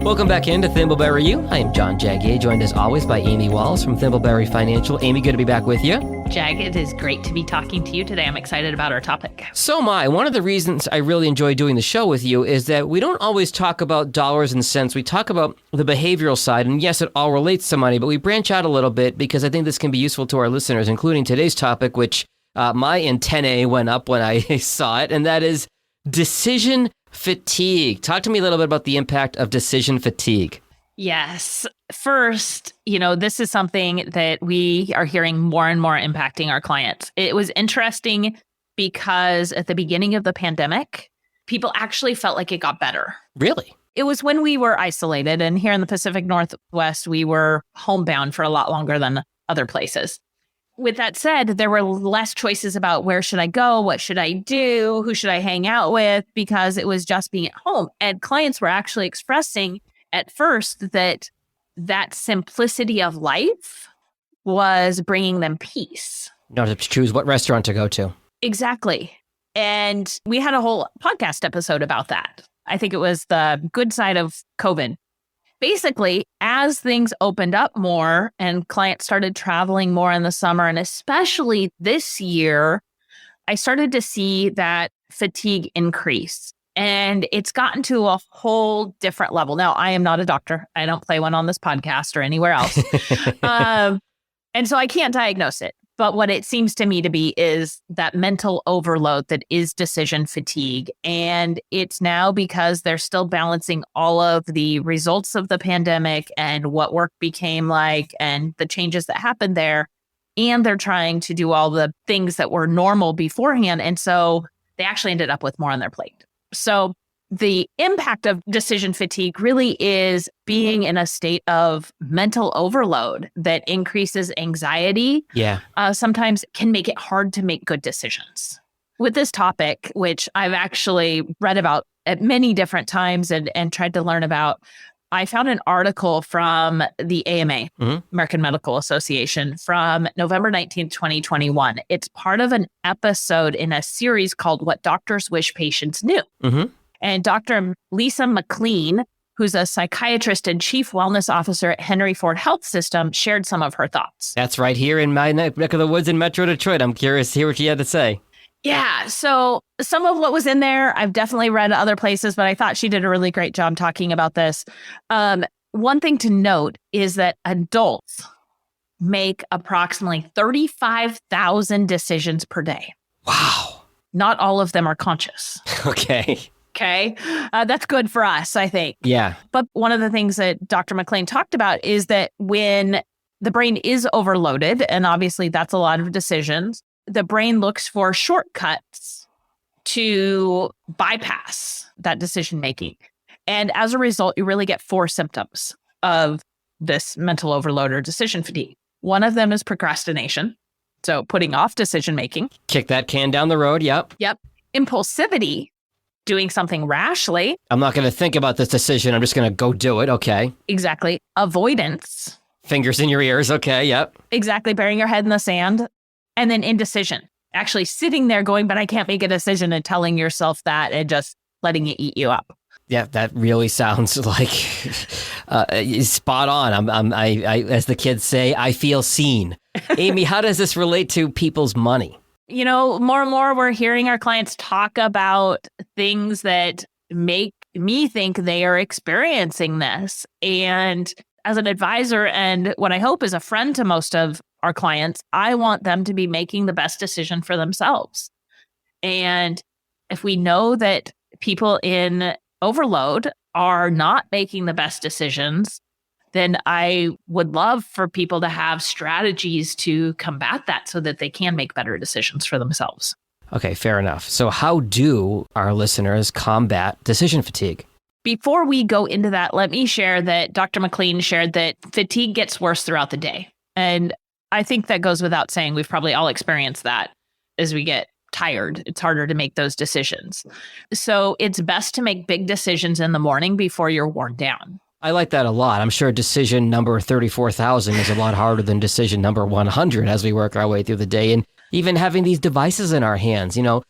Welcome back into Thimbleberry U. I am John Jagier, joined as always by Amy Walls from Thimbleberry Financial. Amy, good to be back with you. Jag, it is great to be talking to you today. I'm excited about our topic. So am I. One of the reasons I really enjoy doing the show with you is that we don't always talk about dollars and cents. We talk about the behavioral side, and yes, it all relates to money, but we branch out a little bit because I think this can be useful to our listeners, including today's topic, which my antennae went up when I saw it, and that is decision fatigue. Talk to me a little bit about the impact of decision fatigue. Yes. First, this is something that we are hearing more and more impacting our clients. It was interesting because at the beginning of the pandemic, people actually felt like it got better. Really? It was when we were isolated, and here in the Pacific Northwest, we were homebound for a lot longer than other places. With that said, there were less choices about where should I go, what should I do, who should I hang out with, because it was just being at home. And clients were actually expressing at first that simplicity of life was bringing them peace. You don't have to choose what restaurant to go to. Exactly. And we had a whole podcast episode about that. I think it was the good side of COVID. Basically, as things opened up more and clients started traveling more in the summer, and especially this year, I started to see that fatigue increase. And it's gotten to a whole different level. Now, I am not a doctor. I don't play one on this podcast or anywhere else. And so I can't diagnose it. But what it seems to me to be is that mental overload that is decision fatigue. And it's now because they're still balancing all of the results of the pandemic and what work became like and the changes that happened there. And they're trying to do all the things that were normal beforehand. And so they actually ended up with more on their plate. So the impact of decision fatigue really is being in a state of mental overload that increases anxiety. Yeah. Sometimes can make it hard to make good decisions. With this topic, which I've actually read about at many different times and tried to learn about, I found an article from the AMA, American Medical Association, from November 19th, 2021. It's part of an episode in a series called What Doctors Wish Patients Knew. And Dr. Lisa McLean, who's a psychiatrist and chief wellness officer at Henry Ford Health System, shared some of her thoughts. That's right here in my neck of the woods in Metro Detroit. I'm curious to hear what you had to say. Yeah, so some of what was in there, I've definitely read other places, but I thought she did a really great job talking about this. One thing to note is that adults make approximately 35,000 decisions per day. Wow. Not all of them are conscious. Okay. That's good for us, I think. Yeah. But one of the things that Dr. McLean talked about is that when the brain is overloaded, and obviously that's a lot of decisions, the brain looks for shortcuts to bypass that decision making. And as a result, you really get 4 symptoms of this mental overload or decision fatigue. One of them is procrastination. So putting off decision making. Kick that can down the road. Yep. Impulsivity. Doing something rashly. I'm not going to think about this decision. I'm just going to go do it. Okay. Exactly. Avoidance. Fingers in your ears. Okay. Yep. Exactly. Burying your head in the sand. And then indecision. Actually sitting there going, but I can't make a decision, and telling yourself that and just letting it eat you up. Yeah, that really sounds like spot on. I, as the kids say, I feel seen. Amy, how does this relate to people's money? More and more we're hearing our clients talk about things that make me think they are experiencing this. And as an advisor and what I hope is a friend to most of our clients, I want them to be making the best decision for themselves. And if we know that people in overload are not making the best decisions, then I would love for people to have strategies to combat that so that they can make better decisions for themselves. Okay, fair enough. So how do our listeners combat decision fatigue? Before we go into that, let me share that Dr. McLean shared that fatigue gets worse throughout the day. And I think that goes without saying. We've probably all experienced that as we get tired. It's harder to make those decisions. So it's best to make big decisions in the morning before you're worn down. I like that a lot. I'm sure decision number 34,000 is a lot harder than decision number 100 as we work our way through the day. And even having these devices in our hands, 4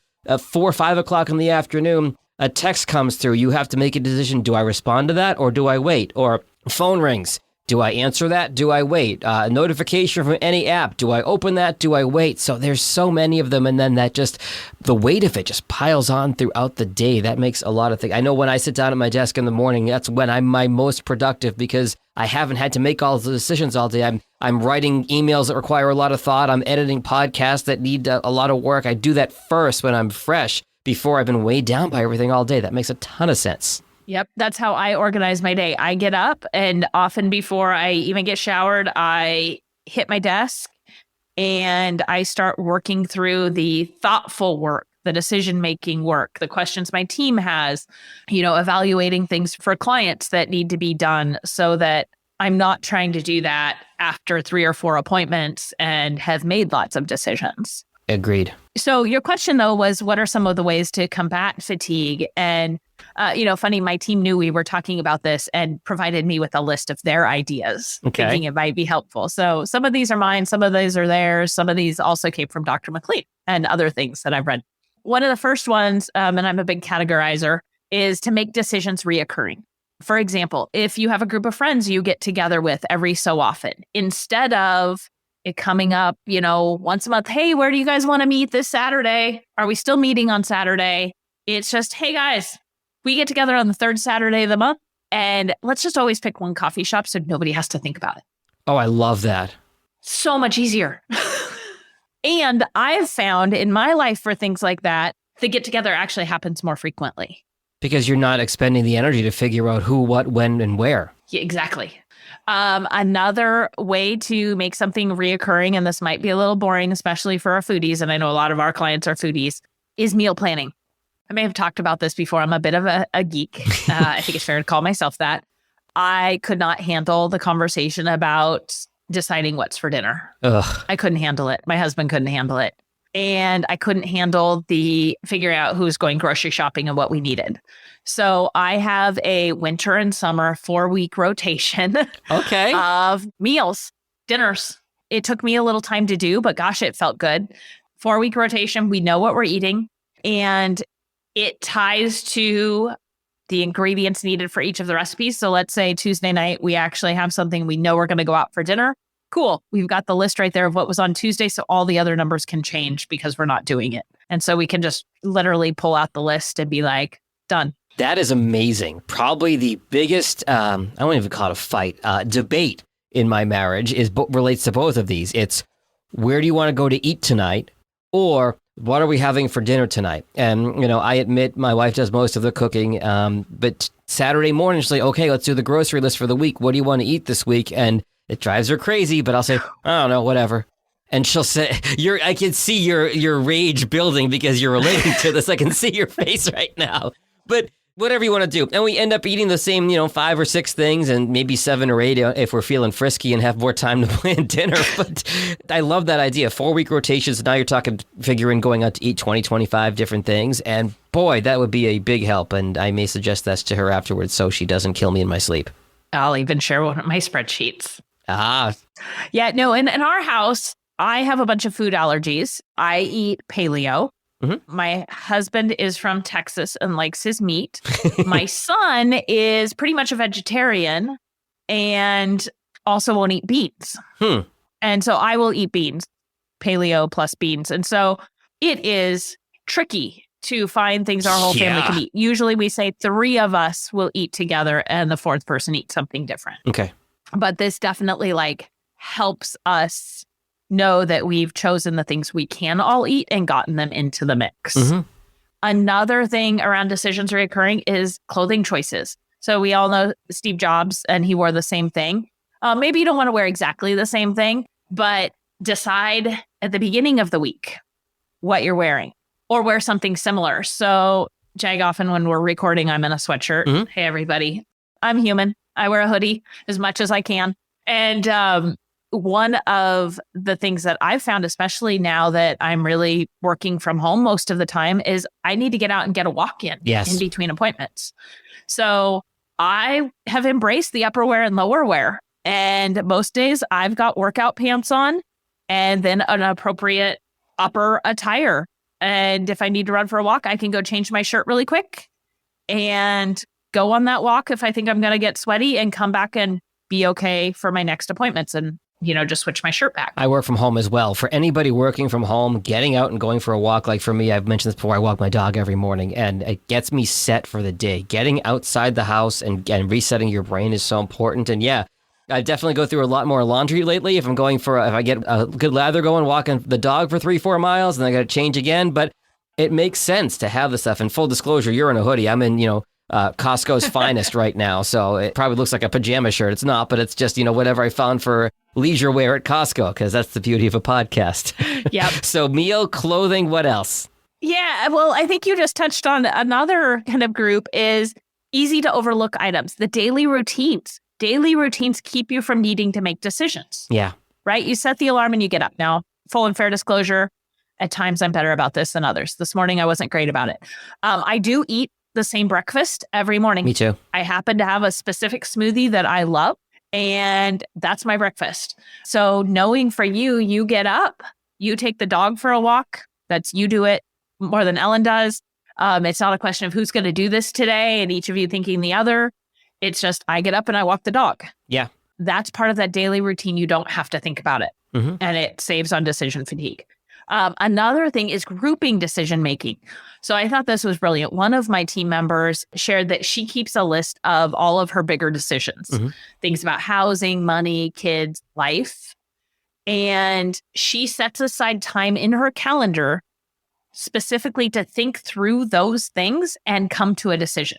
or 5 o'clock in the afternoon, A text comes through. You have to make a decision. Do I respond to that or do I wait? Or phone rings. Do I answer that? Do I wait? A notification from any app. Do I open that? Do I wait? So there's so many of them. And then the weight of it just piles on throughout the day. That makes a lot of things. I know when I sit down at my desk in the morning, that's when I'm my most productive because I haven't had to make all the decisions all day. I'm writing emails that require a lot of thought. I'm editing podcasts that need a lot of work. I do that first when I'm fresh before I've been weighed down by everything all day. That makes a ton of sense. Yep, that's how I organize my day. I get up and often before I even get showered, I hit my desk and I start working through the thoughtful work, the decision-making work, the questions my team has, evaluating things for clients that need to be done so that I'm not trying to do that after 3 or 4 appointments and have made lots of decisions. Agreed. So your question, though, was what are some of the ways to combat fatigue? And, funny, my team knew we were talking about this and provided me with a list of their ideas, thinking it might be helpful. So some of these are mine, some of these are theirs. Some of these also came from Dr. McLean and other things that I've read. One of the first ones, and I'm a big categorizer, is to make decisions reoccurring. For example, if you have a group of friends you get together with every so often, instead of it coming up, once a month, hey, where do you guys want to meet this Saturday? Are we still meeting on Saturday? It's just, hey, guys, we get together on the 3rd Saturday of the month, and let's just always pick one coffee shop so nobody has to think about it. Oh, I love that. So much easier. And I've found in my life for things like that, the get together actually happens more frequently. Because you're not expending the energy to figure out who, what, when, and where. Yeah, exactly. Another way to make something reoccurring, and this might be a little boring, especially for our foodies, and I know a lot of our clients are foodies, is meal planning. I may have talked about this before. I'm a bit of a geek. I think it's fair to call myself that. I could not handle the conversation about deciding what's for dinner. Ugh. I couldn't handle it. My husband couldn't handle it. And I couldn't handle the figuring out who's going grocery shopping and what we needed. So I have a winter and summer 4-week rotation of meals, dinners. It took me a little time to do, but gosh, it felt good. 4-week rotation. We know what we're eating and it ties to the ingredients needed for each of the recipes. So let's say Tuesday night, we actually have something we know we're going to go out for dinner. Cool. We've got the list right there of what was on Tuesday. So all the other numbers can change because we're not doing it. And so we can just literally pull out the list and be like, done. That is amazing. Probably the biggest, I won't even call it a fight, debate in my marriage relates to both of these. It's where do you want to go to eat tonight? Or what are we having for dinner tonight? And, I admit my wife does most of the cooking, but Saturday morning, she's like, okay, let's do the grocery list for the week. What do you want to eat this week? And it drives her crazy, but I'll say, I don't know, whatever. And she'll say, I can see your rage building because you're relating to this. I can see your face right now. But whatever you want to do. And we end up eating the same, 5 or 6 things and maybe 7 or 8 if we're feeling frisky and have more time to plan dinner. But I love that idea. 4-week rotations. Now you're talking figuring going out to eat 20, 25 different things. And boy, that would be a big help. And I may suggest that to her afterwards so she doesn't kill me in my sleep. I'll even share one of my spreadsheets. Ah. Yeah, no, in our house, I have a bunch of food allergies. I eat paleo. Mm-hmm. My husband is from Texas and likes his meat. My son is pretty much a vegetarian and also won't eat beans. And so I will eat beans, paleo plus beans. And so it is tricky to find things our whole family can eat. Usually we say 3 of us will eat together and the 4th person eats something different. Okay. But this definitely helps us know that we've chosen the things we can all eat and gotten them into the mix. Mm-hmm. Another thing around decisions reoccurring is clothing choices. So we all know Steve Jobs and he wore the same thing. Maybe you don't want to wear exactly the same thing, but decide at the beginning of the week what you're wearing or wear something similar. So Jag, often when we're recording, I'm in a sweatshirt. Mm-hmm. Hey, everybody, I'm human. I wear a hoodie as much as I can. And one of the things that I've found, especially now that I'm really working from home most of the time, is I need to get out and get a walk in between appointments. So I have embraced the upper wear and lower wear. And most days I've got workout pants on and then an appropriate upper attire. And if I need to run for a walk, I can go change my shirt really quick and go on that walk if I think I'm going to get sweaty and come back and be okay for my next appointments and, just switch my shirt back. I work from home as well. For anybody working from home, getting out and going for a walk, like for me, I've mentioned this before, I walk my dog every morning and it gets me set for the day. Getting outside the house and resetting your brain is so important. And yeah, I definitely go through a lot more laundry lately. If I get a good lather going, walking the dog for 3-4 miles, and I got to change again. But it makes sense to have the stuff. And full disclosure, you're in a hoodie. I'm in, Costco's finest right now. So it probably looks like a pajama shirt. It's not, but it's just, whatever I found for leisure wear at Costco, because that's the beauty of a podcast. Yeah. So meal, clothing, what else? Yeah. Well, I think you just touched on another kind of group is easy to overlook items, the daily routines. Daily routines keep you from needing to make decisions. Yeah. Right? You set the alarm and you get up. Now, full and fair disclosure, at times I'm better about this than others. This morning, I wasn't great about it. I do eat the same breakfast every morning. Me too. I happen to have a specific smoothie that I love, and that's my breakfast. So knowing for you, you get up, you take the dog for a walk. You do it more than Ellen does. It's not a question of who's going to do this today and each of you thinking the other. It's just I get up and I walk the dog. Yeah. That's part of that daily routine. You don't have to think about it. Mm-hmm. And it saves on decision fatigue. Another thing is grouping decision making. So I thought this was brilliant. One of my team members shared that she keeps a list of all of her bigger decisions, things about housing, money, kids, life. And she sets aside time in her calendar specifically to think through those things and come to a decision.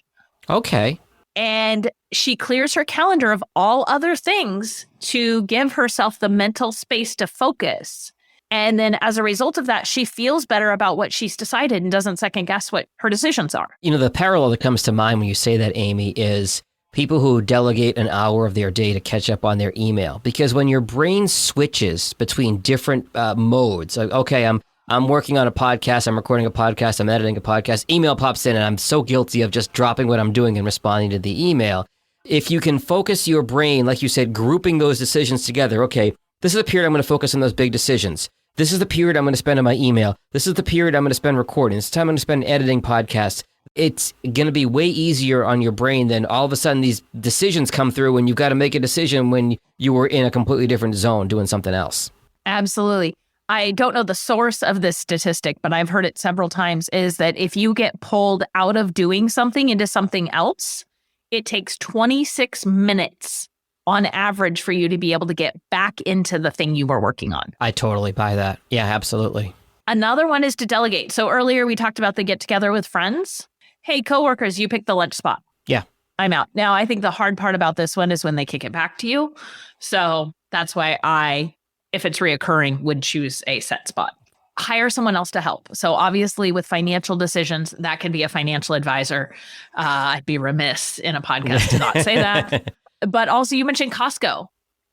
Okay. And she clears her calendar of all other things to give herself the mental space to focus. And then as a result of that, she feels better about what she's decided and doesn't second guess what her decisions are. The parallel that comes to mind when you say that, Amy, is people who delegate an hour of their day to catch up on their email. Because when your brain switches between different modes, like, okay, I'm working on a podcast, I'm recording a podcast, I'm editing a podcast, email pops in, and I'm so guilty of just dropping what I'm doing and responding to the email. If you can focus your brain, like you said, grouping those decisions together, okay, this is the period I'm going to focus on those big decisions. This is the period I'm going to spend on my email. This is the period I'm going to spend recording. This is the time I'm going to spend editing podcasts. It's going to be way easier on your brain than all of a sudden these decisions come through when you've got to make a decision when you were in a completely different zone doing something else. Absolutely. I don't know the source of this statistic, but I've heard it several times, is that if you get pulled out of doing something into something else, it takes 26 minutes on average for you to be able to get back into the thing you were working on. I totally buy that. Yeah, absolutely. Another one is to delegate. So earlier we talked about the get together with friends. Hey, coworkers, you pick the lunch spot. Yeah. I'm out. Now, I think the hard part about this one is when they kick it back to you. So that's why I, if it's reoccurring, would choose a set spot. Hire someone else to help. So obviously with financial decisions, that can be a financial advisor. I'd be remiss in a podcast to not say that. But also you mentioned Costco.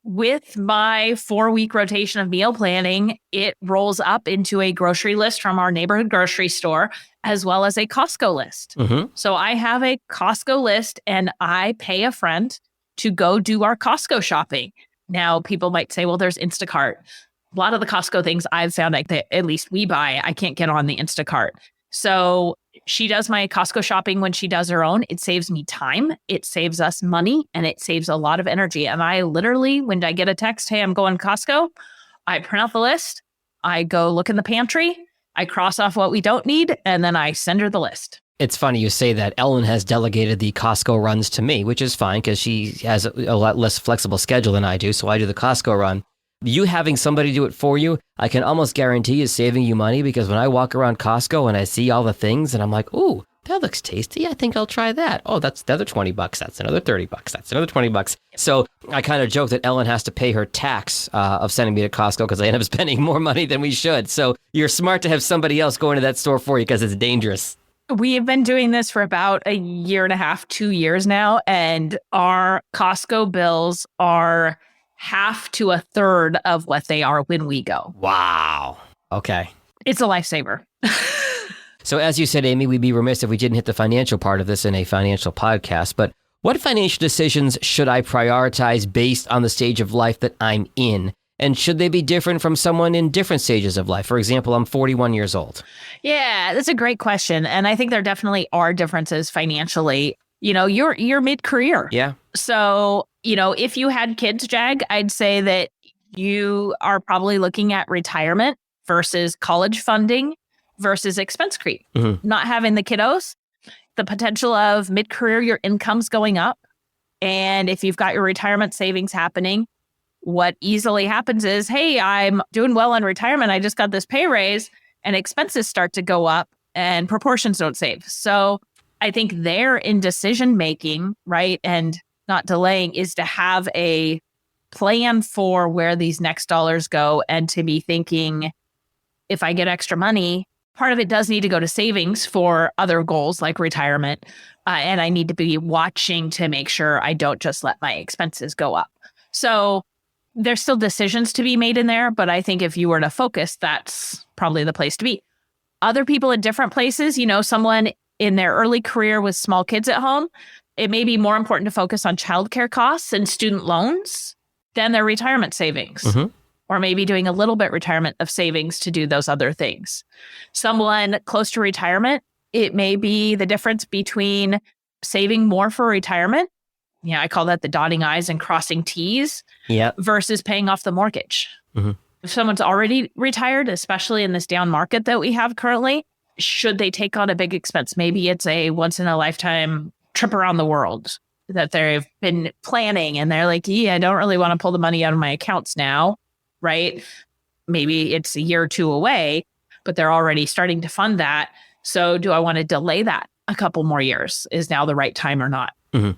With my 4-week rotation of meal planning, it rolls up into a grocery list from our neighborhood grocery store, as well as a Costco list. So I have a Costco list and I pay a friend to go do our Costco shopping. Now, people might say, well, there's Instacart. A lot of the Costco things I've found that at least we buy, I can't get on the Instacart. So she does my Costco shopping when she does her own. It saves me time. It saves us money and it saves a lot of energy. And I literally, when I get a text, hey, I'm going to Costco, I print out the list. I go look in the pantry. I cross off what we don't need. And then I send her the list. It's funny you say that. Ellen has delegated the Costco runs to me, which is fine because she has a lot less flexible schedule than I do. So I do the Costco run. You having somebody do it for you, I can almost guarantee is saving you money because when I walk around Costco and I see all the things and I'm like, ooh, that looks tasty. I think I'll try that. Oh, that's another $20. That's another $30. That's another $20. So I kind of joke that Ellen has to pay her tax of sending me to Costco because I end up spending more money than we should. So you're smart to have somebody else go into that store for you because it's dangerous. We have been doing this for about 1.5 years, 2 years now, and our Costco bills are half to a third of what they are when we go. Wow. Okay. It's a lifesaver. So as you said, Amy, we'd be remiss if we didn't hit the financial part of this in a financial podcast, but what financial decisions should I prioritize based on the stage of life that I'm in? And should they be different from someone in different stages of life? For example, I'm 41 years old. Yeah, that's a great question. And I think there definitely are differences financially. You're mid-career. Yeah. So, if you had kids, Jag, I'd say that you are probably looking at retirement versus college funding versus expense creep. Not having the kiddos, the potential of mid-career, your income's going up. And if you've got your retirement savings happening, what easily happens is, hey, I'm doing well on retirement. I just got this pay raise, and expenses start to go up and proportions don't save. So I think there in decision making, right, and not delaying is to have a plan for where these next dollars go and to be thinking, if I get extra money, part of it does need to go to savings for other goals like retirement. And I need to be watching to make sure I don't just let my expenses go up. So there's still decisions to be made in there. But I think if you were to focus, that's probably the place to be. Other people in different places, someone in their early career with small kids at home, it may be more important to focus on childcare costs and student loans than their retirement savings. Or maybe doing a little bit retirement of savings to do those other things. Someone close to retirement, it may be the difference between saving more for retirement. Yeah, I call that the dotting I's and crossing T's. Yep. Versus paying off the mortgage. If someone's already retired, especially in this down market that we have currently, should they take on a big expense? Maybe it's a once in a lifetime trip around the world that they've been planning and they're like, I don't really want to pull the money out of my accounts now. Right? Maybe it's a year or two away, but they're already starting to fund that. So do I want to delay that a couple more years? Is now the right time or not?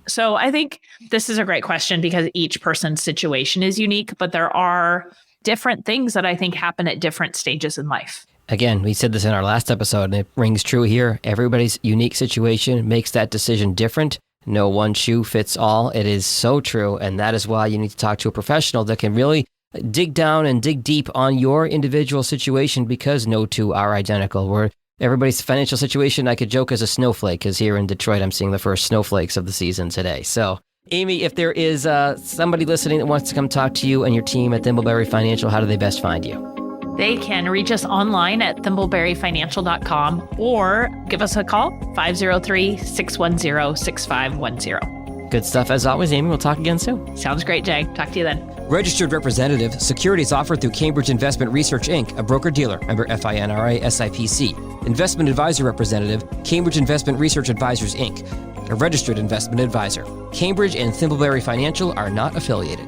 So I think this is a great question because each person's situation is unique, but there are different things that I think happen at different stages in life. Again, we said this in our last episode, and it rings true here. Everybody's unique situation makes that decision different. No one shoe fits all. It is so true. And that is why you need to talk to a professional that can really dig down and dig deep on your individual situation because no two are identical. Everybody's financial situation, I could joke, as a snowflake, because here in Detroit, I'm seeing the first snowflakes of the season today. So, Amy, if there is somebody listening that wants to come talk to you and your team at Thimbleberry Financial, how do they best find you? They can reach us online at thimbleberryfinancial.com or give us a call, 503-610-6510. Good stuff as always, Amy. We'll talk again soon. Sounds great, Jag. Talk to you then. Registered representative, securities offered through Cambridge Investment Research, Inc., a broker-dealer, member FINRA SIPC. Investment advisor representative, Cambridge Investment Research Advisors, Inc., a registered investment advisor. Cambridge and Thimbleberry Financial are not affiliated.